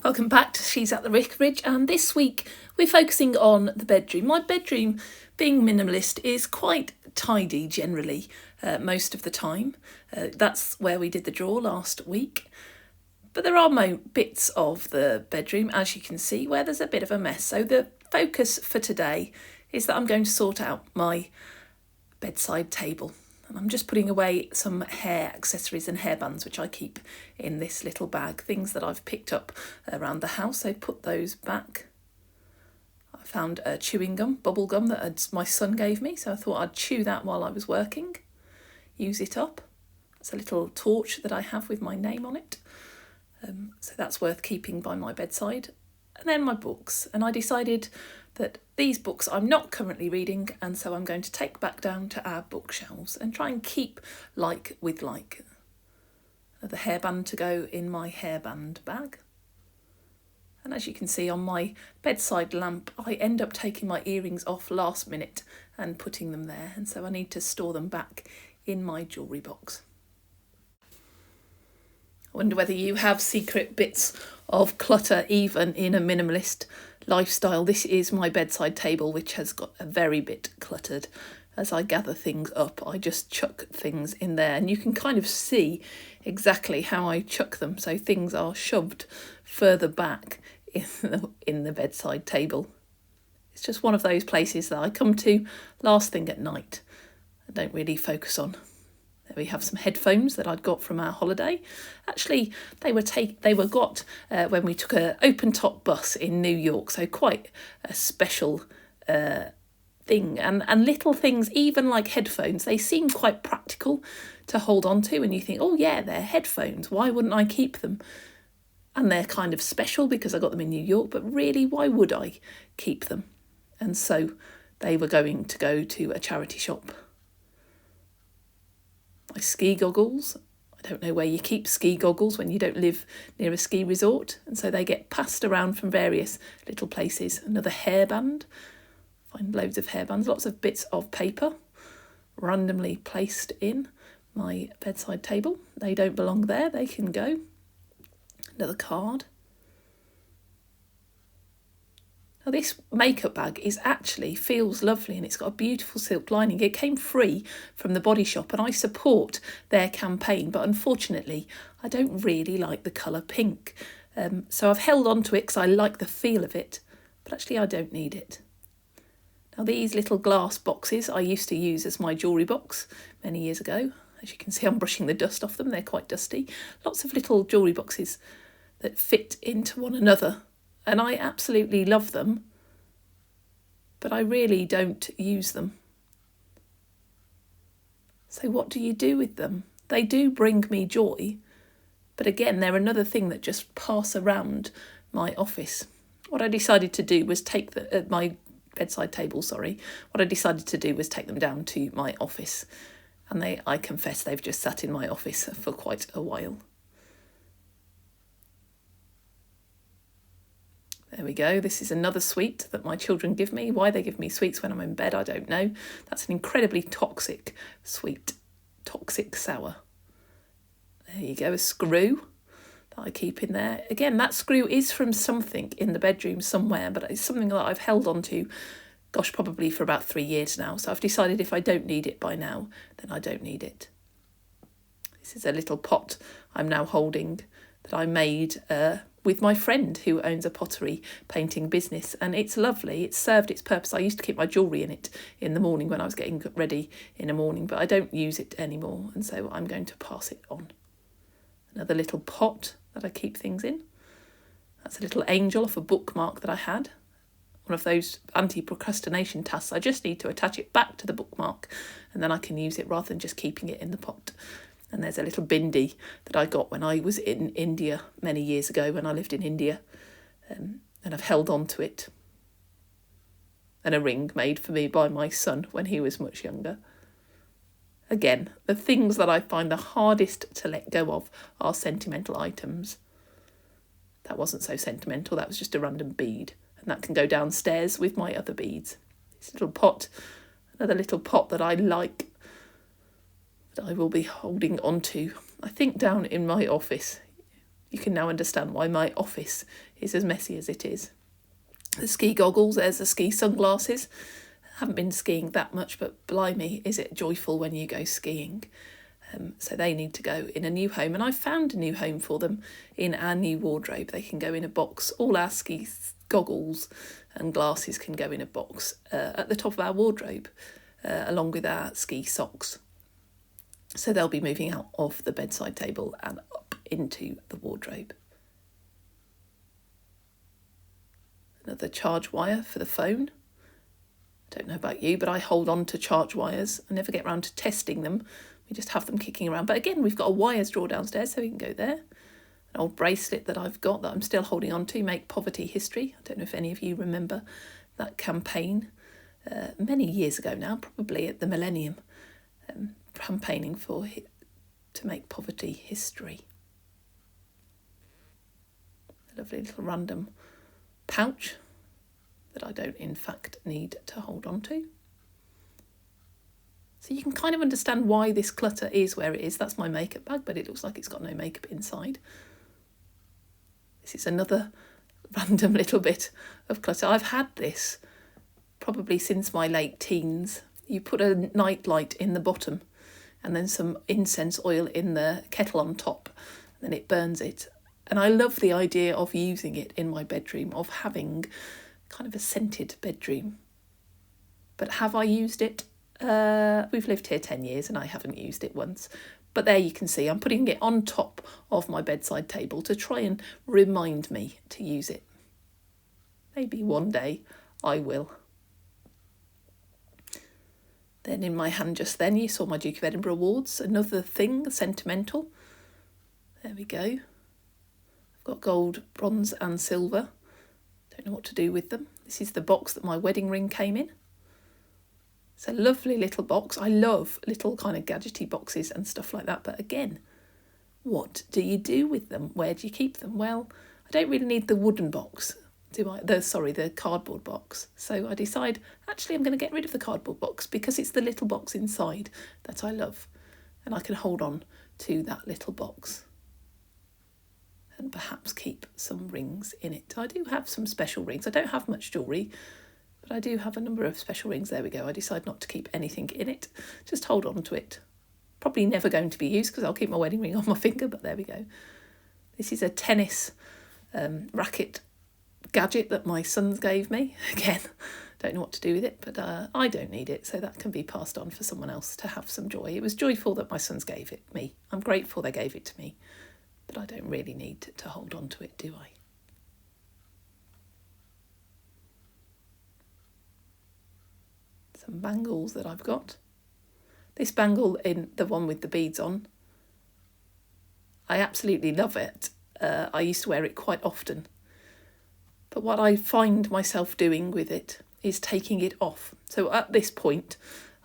Welcome back to She's at the Vicarage, and this week we're focusing on the bedroom. My bedroom, being minimalist, is quite tidy generally most of the time. That's where we did the draw last week. But there are bits of the bedroom, as you can see, where there's a bit of a mess. So the focus for today is that I'm going to sort out my bedside table. I'm just putting away some hair accessories and hairbands which I keep in this little bag, things that I've picked up around the house. So put those back. I found a chewing gum, bubble gum that my son gave me, so I thought I'd chew that while I was working, use it up. It's a little torch that I have with my name on it, so that's worth keeping by my bedside. And then my books, and I decided that these books I'm not currently reading, and so I'm going to take back down to our bookshelves and try and keep like with like. The hairband to go in my hairband bag. And as you can see on my bedside lamp, I end up taking my earrings off last minute and putting them there, and so I need to store them back in my jewellery box. I wonder whether you have secret bits of clutter even in a minimalist lifestyle. This is my bedside table, which has got a very bit cluttered. As I gather things up, I just chuck things in there, and you can kind of see exactly how I chuck them. So things are shoved further back in the bedside table. It's just one of those places that I come to last thing at night. I don't really focus on. There we have some headphones that I'd got from our holiday. Actually, they were got when we took an open top bus in New York, so quite a special thing. And little things, even like headphones, they seem quite practical to hold on to, and you think, oh yeah, they're headphones, why wouldn't I keep them? And they're kind of special because I got them in New York, but really, why would I keep them? And so they were going to go to a charity shop. My ski goggles, I don't know where you keep ski goggles when you don't live near a ski resort, and so they get passed around from various little places. Another hairband, find loads of hairbands, lots of bits of paper randomly placed in my bedside table. They don't belong there, they can go. Another card. Now this makeup bag feels lovely, and it's got a beautiful silk lining. It came free from the Body Shop, and I support their campaign, but unfortunately I don't really like the colour pink. So I've held on to it because I like the feel of it, but actually I don't need it. Now these little glass boxes I used to use as my jewellery box many years ago. As you can see, I'm brushing the dust off them, they're quite dusty. Lots of little jewellery boxes that fit into one another. And I absolutely love them, but I really don't use them. So what do you do with them? They do bring me joy, but again, they're another thing that just pass around my office. What I decided to do was take my bedside table, what I decided to do was take them down to my office. And I confess they've just sat in my office for quite a while. There we go. This is another sweet that my children give me. Why they give me sweets when I'm in bed, I don't know. That's an incredibly toxic sweet, toxic sour. There you go, a screw that I keep in there. Again, that screw is from something in the bedroom somewhere, but it's something that I've held on to, gosh, probably for about 3 years now. So I've decided if I don't need it by now, then I don't need it. This is a little pot I'm now holding that I made with my friend who owns a pottery painting business, and it's lovely. It's served its purpose. I used to keep my jewellery in it in the morning when I was getting ready in the morning, but I don't use it anymore, and so I'm going to pass it on. Another little pot that I keep things in. That's a little angel off a bookmark that I had. One of those anti-procrastination tasks. I just need to attach it back to the bookmark, and then I can use it rather than just keeping it in the pot. And there's a little bindi that I got when I was in India many years ago, when I lived in India. And I've held on to it. And a ring made for me by my son when he was much younger. Again, the things that I find the hardest to let go of are sentimental items. That wasn't so sentimental, that was just a random bead. And that can go downstairs with my other beads. This little pot, another little pot that I like, that I will be holding on to, I think down in my office. You can now understand why my office is as messy as it is. The ski goggles, there's the ski sunglasses. I haven't been skiing that much, but blimey, is it joyful when you go skiing. So they need to go in a new home, and I've found a new home for them in our new wardrobe. They can go in a box. All our ski goggles and glasses can go in a box at the top of our wardrobe, along with our ski socks. So they'll be moving out of the bedside table and up into the wardrobe. Another charge wire for the phone. I don't know about you, but I hold on to charge wires. I never get around to testing them. We just have them kicking around. But again, we've got a wires drawer downstairs, so we can go there. An old bracelet that I've got that I'm still holding on to, Make Poverty History. I don't know if any of you remember that campaign many years ago now, probably at the millennium, campaigning to make poverty history. A lovely little random pouch that I don't in fact need to hold on to. So you can kind of understand why this clutter is where it is. That's my makeup bag, but it looks like it's got no makeup inside. This is another random little bit of clutter. I've had this probably since my late teens. You put a night light in the bottom and then some incense oil in the kettle on top, and then it burns it. And I love the idea of using it in my bedroom, of having kind of a scented bedroom. But have I used it? We've lived here 10 years and I haven't used it once. But there you can see I'm putting it on top of my bedside table to try and remind me to use it. Maybe one day I will. Then in my hand just then, you saw my Duke of Edinburgh awards. Another thing, sentimental. There we go. I've got gold, bronze and silver. Don't know what to do with them. This is the box that my wedding ring came in. It's a lovely little box. I love little kind of gadgety boxes and stuff like that. But again, what do you do with them? Where do you keep them? Well, I don't really need the wooden box, do I? The cardboard box. So I decide, actually, I'm going to get rid of the cardboard box because it's the little box inside that I love. And I can hold on to that little box and perhaps keep some rings in it. I do have some special rings. I don't have much jewellery, but I do have a number of special rings. There we go. I decide not to keep anything in it. Just hold on to it. Probably never going to be used because I'll keep my wedding ring on my finger, but there we go. This is a tennis racket gadget that my sons gave me. Again, don't know what to do with it, but I don't need it, so that can be passed on for someone else to have some joy. It was joyful that my sons gave it me. I'm grateful they gave it to me, but I don't really need to hold on to it, do I? Some bangles that I've got. This bangle, in the one with the beads on, I absolutely love it. I used to wear it quite often. But what I find myself doing with it is taking it off. So at this point,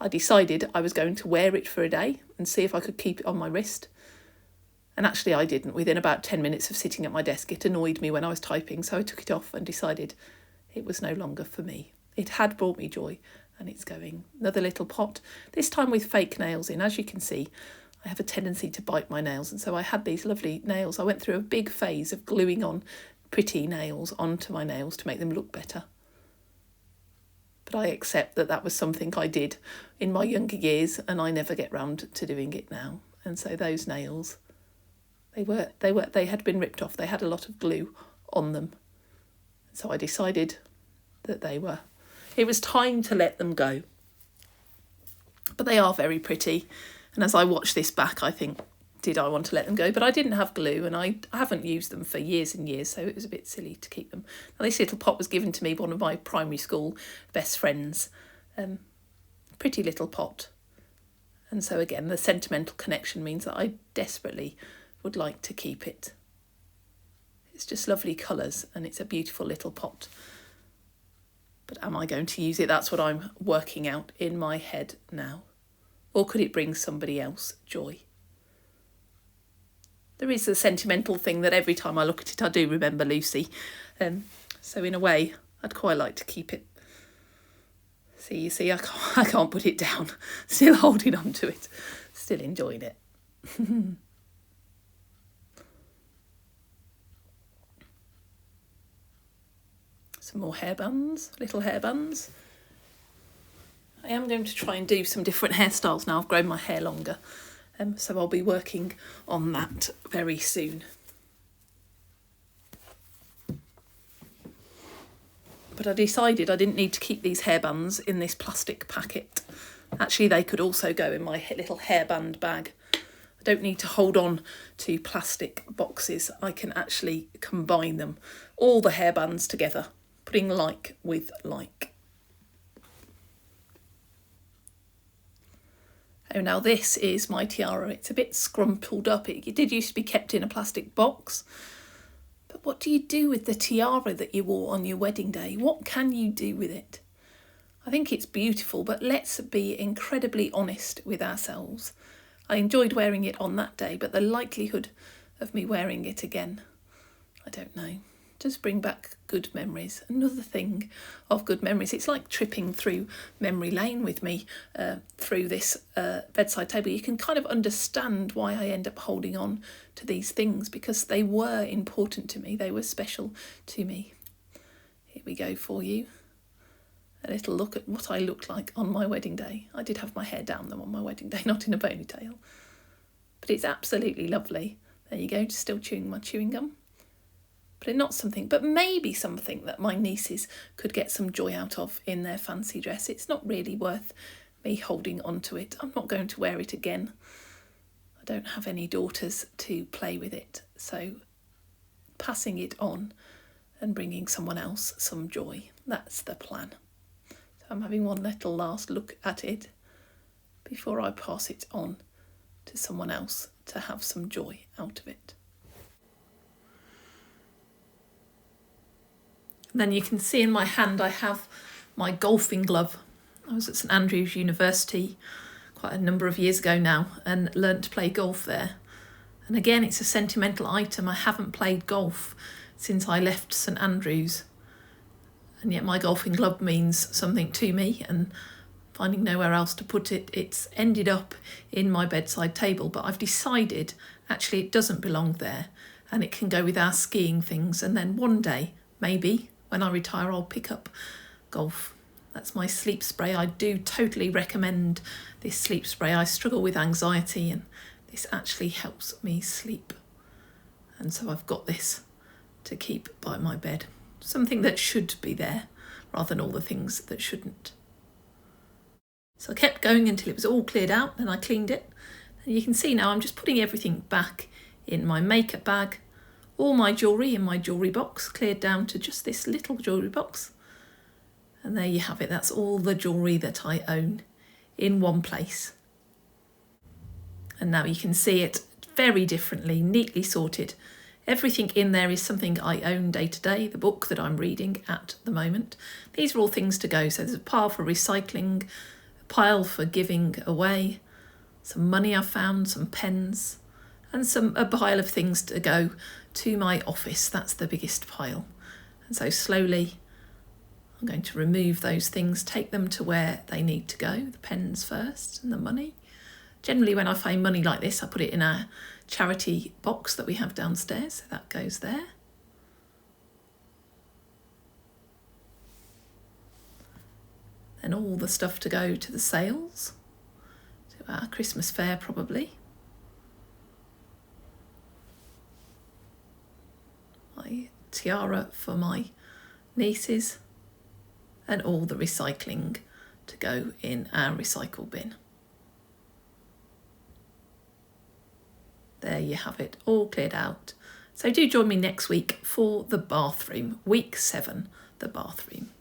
I decided I was going to wear it for a day and see if I could keep it on my wrist. And actually I didn't. Within about 10 minutes of sitting at my desk, it annoyed me when I was typing. So I took it off and decided it was no longer for me. It had brought me joy. And it's going. Another little pot, this time with fake nails in. As you can see, I have a tendency to bite my nails, and so I had these lovely nails. I went through a big phase of gluing on pretty nails onto my nails to make them look better. But I accept that that was something I did in my younger years, and I never get round to doing it now. And so those nails, they had been ripped off. They had a lot of glue on them. So I decided that it was time to let them go. But they are very pretty. And as I watch this back, I think, did I want to let them go? But I didn't have glue and I haven't used them for years and years, so it was a bit silly to keep them. Now, this little pot was given to me by one of my primary school best friends. Pretty little pot. And so again, the sentimental connection means that I desperately would like to keep it. It's just lovely colours and it's a beautiful little pot. But am I going to use it? That's what I'm working out in my head now. Or could it bring somebody else joy? There is a sentimental thing that every time I look at it, I do remember Lucy. So in a way, I'd quite like to keep it. You see, I can't put it down. Still holding on to it. Still enjoying it. Some more hairbands, little hairbands. I am going to try and do some different hairstyles now. I've grown my hair longer, so I'll be working on that very soon. But I decided I didn't need to keep these hairbands in this plastic packet. Actually, they could also go in my little hairband bag. I don't need to hold on to plastic boxes. I can actually combine them, all the hairbands together, putting like with like. Oh, now this is my tiara. It's a bit scrumpled up. It did used to be kept in a plastic box. But what do you do with the tiara that you wore on your wedding day? What can you do with it? I think it's beautiful, but let's be incredibly honest with ourselves. I enjoyed wearing it on that day, but the likelihood of me wearing it again, I don't know. Just bring back good memories. Another thing of good memories. It's like tripping through memory lane with me through this bedside table. You can kind of understand why I end up holding on to these things, because they were important to me. They were special to me. Here we go for you. A little look at what I looked like on my wedding day. I did have my hair down though on my wedding day, not in a ponytail. But it's absolutely lovely. There you go, just still chewing my chewing gum. But maybe something that my nieces could get some joy out of in their fancy dress. It's not really worth me holding on to it. I'm not going to wear it again. I don't have any daughters to play with it. So passing it on and bringing someone else some joy. That's the plan. So I'm having one little last look at it before I pass it on to someone else to have some joy out of it. Then you can see in my hand I have my golfing glove. I was at St Andrews University quite a number of years ago now and learnt to play golf there. And again, it's a sentimental item. I haven't played golf since I left St Andrews. And yet my golfing glove means something to me, and finding nowhere else to put it, it's ended up in my bedside table. But I've decided actually it doesn't belong there and it can go with our skiing things. And then one day, maybe, when I retire, I'll pick up golf. That's my sleep spray. I do totally recommend this sleep spray. I struggle with anxiety and this actually helps me sleep. And so I've got this to keep by my bed. Something that should be there rather than all the things that shouldn't. So I kept going until it was all cleared out, then I cleaned it. And you can see now I'm just putting everything back in my makeup bag. All my jewellery in my jewellery box, cleared down to just this little jewellery box. And there you have it. That's all the jewellery that I own in one place. And now you can see it very differently, neatly sorted. Everything in there is something I own day to day, the book that I'm reading at the moment. These are all things to go. So there's a pile for recycling, a pile for giving away, some money I found, some pens, and a pile of things to go to my office. That's the biggest pile. And so slowly I'm going to remove those things, take them to where they need to go, the pens first and the money. Generally when I find money like this, I put it in a charity box that we have downstairs, so that goes there. Then all the stuff to go to the sales, to our Christmas fair probably. My tiara for my nieces, and all the recycling to go in our recycle bin. There you have it, all cleared out. So do join me next week for the bathroom, week 7, the bathroom.